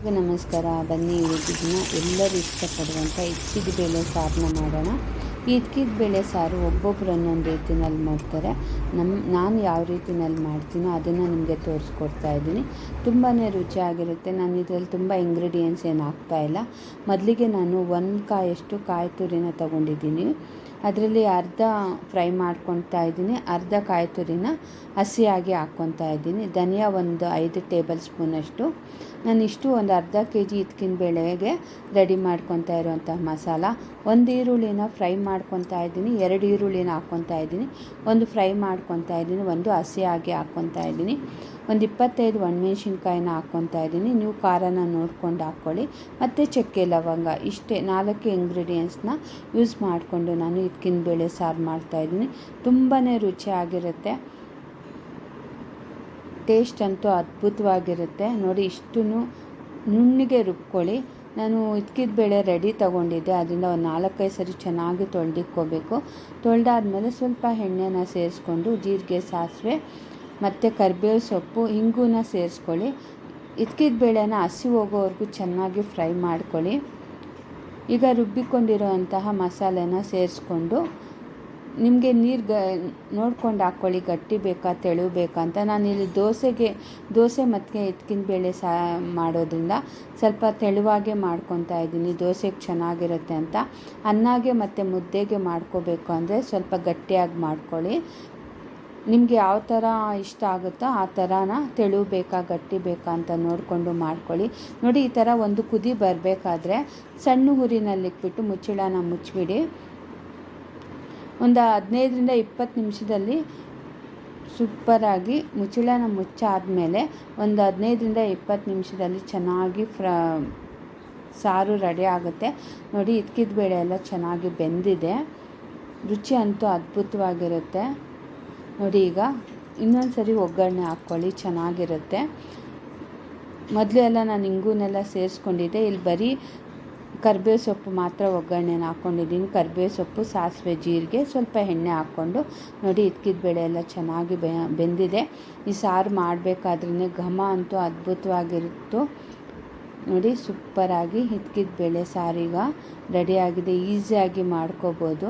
ನಮಸ್ಕಾರ. ಬನ್ನಿ ಇವತ್ತಿನ ಎಲ್ಲರೂ ಇಷ್ಟಪಡುವಂಥ ಇಕ್ಕಿದ ಬೇಳೆ ಸಾರನ್ನ ಮಾಡೋಣ. ಈ ಇಕ್ಕಿದ ಬೇಳೆ ಸಾರು ಒಬ್ಬೊಬ್ಬರು ಒಂದೊಂದು ರೀತಿಯಲ್ಲಿ ಮಾಡ್ತಾರೆ. ನಾನು ಯಾವ ರೀತಿಯಲ್ಲಿ ಮಾಡ್ತೀನೋ ಅದನ್ನು ನಿಮಗೆ ತೋರಿಸ್ಕೊಡ್ತಾ ಇದ್ದೀನಿ. ತುಂಬಾ ರುಚಿಯಾಗಿರುತ್ತೆ. ನಾನು ಇದರಲ್ಲಿ ತುಂಬ ಇಂಗ್ರೀಡಿಯೆಂಟ್ಸ್ ಏನು ಹಾಕ್ತಾಯಿಲ್ಲ. ಮೊದಲಿಗೆ ನಾನು 1 ಕಾಯಷ್ಟು ಕಾಯಿ ತುರಿನ ತೊಗೊಂಡಿದ್ದೀನಿ. ಅದರಲ್ಲಿ ಅರ್ಧ ಫ್ರೈ ಮಾಡ್ಕೊತಾ ಇದ್ದೀನಿ, ಅರ್ಧ ಕಾಯಿ ತುರಿನ ಹಸಿಯಾಗಿ ಹಾಕ್ಕೊತಾ ಇದ್ದೀನಿ. ಧನಿಯಾ ಒಂದು 5 ಟೇಬಲ್ ಸ್ಪೂನಷ್ಟು. ನಾನು ಇಷ್ಟು ಒಂದು ಅರ್ಧ kg ಇದ್ಕಿನ ಬೇಳೆಗೆ ರೆಡಿ ಮಾಡ್ಕೊತಾ ಇರುವಂಥ ಮಸಾಲ. 1 ಈರುಳ್ಳಿನ ಫ್ರೈ ಮಾಡ್ಕೊತಾ ಇದ್ದೀನಿ, 2 ಈರುಳ್ಳಿನ ಹಾಕ್ಕೊತಾ ಇದ್ದೀನಿ, ಒಂದು ಫ್ರೈ ಮಾಡ್ಕೊತಾ ಇದ್ದೀನಿ, ಒಂದು ಹಸಿಯಾಗಿ ಹಾಕ್ಕೊತಾ ಇದ್ದೀನಿ, ಒಂದು 25 ಒಣಮೆಣ್ಸಿನ್ಕಾಯಿನ ಹಾಕ್ಕೊತಾ ಇದ್ದೀನಿ. ನೀವು ಖಾರನ ನೋಡ್ಕೊಂಡು ಹಾಕ್ಕೊಳ್ಳಿ. ಮತ್ತು ಚಕ್ಕೆ ಲವಂಗ, ಇಷ್ಟೇ 4 ಇಂಗ್ರೀಡಿಯೆಂಟ್ಸ್ನ ಯೂಸ್ ಮಾಡಿಕೊಂಡು ನಾನು ಇದ್ಕಿನ ಬೇಳೆ ಸಾರು ಮಾಡ್ತಾಯಿದ್ದೀನಿ. ತುಂಬಾ ರುಚಿಯಾಗಿರುತ್ತೆ. ಟೇಸ್ಟ್ ಅಂತೂ ಅದ್ಭುತವಾಗಿರುತ್ತೆ. ನೋಡಿ, ಇಷ್ಟು ನುಣ್ಣಗೆ ರುಬ್ಕೊಳ್ಳಿ. ನಾನು ಇದ್ಕಿದ ಬೇಳೆ ರೆಡಿ ತೊಗೊಂಡಿದ್ದೆ, ಅದರಿಂದ ಒಂದು 4-5 ಸರಿ ಚೆನ್ನಾಗಿ ತೊಳೆದಿಕ್ಕೋಬೇಕು. ತೊಳೆದಾದ್ಮೇಲೆ ಸ್ವಲ್ಪ ಎಣ್ಣೆನ ಸೇರಿಸ್ಕೊಂಡು ಜೀರಿಗೆ, ಸಾಸಿವೆ ಮತ್ತು ಕರಿಬೇವು ಸೊಪ್ಪು, ಇಂಗುನ ಸೇರಿಸ್ಕೊಳ್ಳಿ. ಇದ್ಕಿದ ಬೇಳೆನ ಹಸಿ ಹೋಗೋವರೆಗೂ ಚೆನ್ನಾಗಿ ಫ್ರೈ ಮಾಡ್ಕೊಳ್ಳಿ. ಈಗ ರುಬ್ಬಿಕೊಂಡಿರೋಂತಹ ಮಸಾಲೆನ ಸೇರಿಸ್ಕೊಂಡು ನಿಮಗೆ ನೀರು ನೋಡ್ಕೊಂಡು ಹಾಕ್ಕೊಳ್ಳಿ, ಗಟ್ಟಿ ಬೇಕಾ ತೆಳು ಬೇಕಾ ಅಂತ. ನಾನಿಲ್ಲಿ ದೋಸೆ ಮತ್ತು ಇದ್ಕಿನ ಬೇಳೆ ಮಾಡೋದ್ರಿಂದ ಸ್ವಲ್ಪ ತೆಳುವಾಗೆ ಮಾಡ್ಕೊತಾ ಇದ್ದೀನಿ, ದೋಸೆಗೆ ಚೆನ್ನಾಗಿರುತ್ತೆ ಅಂತ. ಅನ್ನಗೆ ಮತ್ತು ಮುದ್ದೆಗೆ ಮಾಡ್ಕೋಬೇಕು ಅಂದರೆ ಸ್ವಲ್ಪ ಗಟ್ಟಿಯಾಗಿ ಮಾಡ್ಕೊಳ್ಳಿ. ನಿಮಗೆ ಯಾವ ಥರ ಇಷ್ಟ ಆಗುತ್ತೋ ಆ ಥರನ ತೆಳು ಬೇಕಾ ಗಟ್ಟಿ ಬೇಕಾ ಅಂತ ನೋಡಿಕೊಂಡು ಮಾಡ್ಕೊಳ್ಳಿ. ನೋಡಿ, ಈ ಥರ ಒಂದು ಕುದಿ ಬರಬೇಕಾದ್ರೆ ಸಣ್ಣ ಹುರಿನಲ್ಲಿಟ್ಬಿಟ್ಟು ಮುಚ್ಚಳನ ಮುಚ್ಚಿಬಿಡಿ. ಒಂದು 15-20 ನಿಮಿಷದಲ್ಲಿ ಸೂಪರಾಗಿ ಮುಚ್ಚಳನ ಮುಚ್ಚಾದಮೇಲೆ ಒಂದು 15-20 ನಿಮಿಷದಲ್ಲಿ ಚೆನ್ನಾಗಿ ಸಾರು ರೆಡಿ ಆಗುತ್ತೆ. ನೋಡಿ, ಇದ್ಕಿದ ಬೇಳೆ ಎಲ್ಲ ಚೆನ್ನಾಗಿ ಬೆಂದಿದೆ. ರುಚಿ ಅಂತೂ ಅದ್ಭುತವಾಗಿರುತ್ತೆ. ನೋಡಿ, ಈಗ ಇನ್ನೊಂದು ಸರಿ ಒಗ್ಗರಣೆ ಹಾಕ್ಕೊಳ್ಳಿ, ಚೆನ್ನಾಗಿರುತ್ತೆ. ಮೊದಲು ಎಲ್ಲ ನಾನು ಇಂಗುನೆಲ್ಲ ಸೇರಿಸ್ಕೊಂಡಿದ್ದೆ. ಇಲ್ಲಿ ಬರೀ ಕರಿಬೇವು ಸೊಪ್ಪು ಮಾತ್ರ ಒಗ್ಗರಣೆನ ಹಾಕ್ಕೊಂಡಿದ್ದೀನಿ. ಕರಿಬೇವು ಸೊಪ್ಪು, ಸಾಸಿವೆ, ಜೀರಿಗೆ, ಸ್ವಲ್ಪ ಎಣ್ಣೆ ಹಾಕ್ಕೊಂಡು ನೋಡಿ, ಇದ್ಕಿದ ಬೇಳೆ ಎಲ್ಲ ಚೆನ್ನಾಗಿ ಬೆಂದಿದೆ. ಈ ಸಾರು ಮಾಡಬೇಕಾದ್ರೇ ಘಮ ಅಂತೂ ಅದ್ಭುತವಾಗಿರುತ್ತೋ. ನೋಡಿ, ಸೂಪರಾಗಿ ಇದ್ಕಿದ ಬೇಳೆ ಸಾರೀಗ ರೆಡಿಯಾಗಿದೆ. ಈಸಿಯಾಗಿ ಮಾಡ್ಕೋಬೋದು.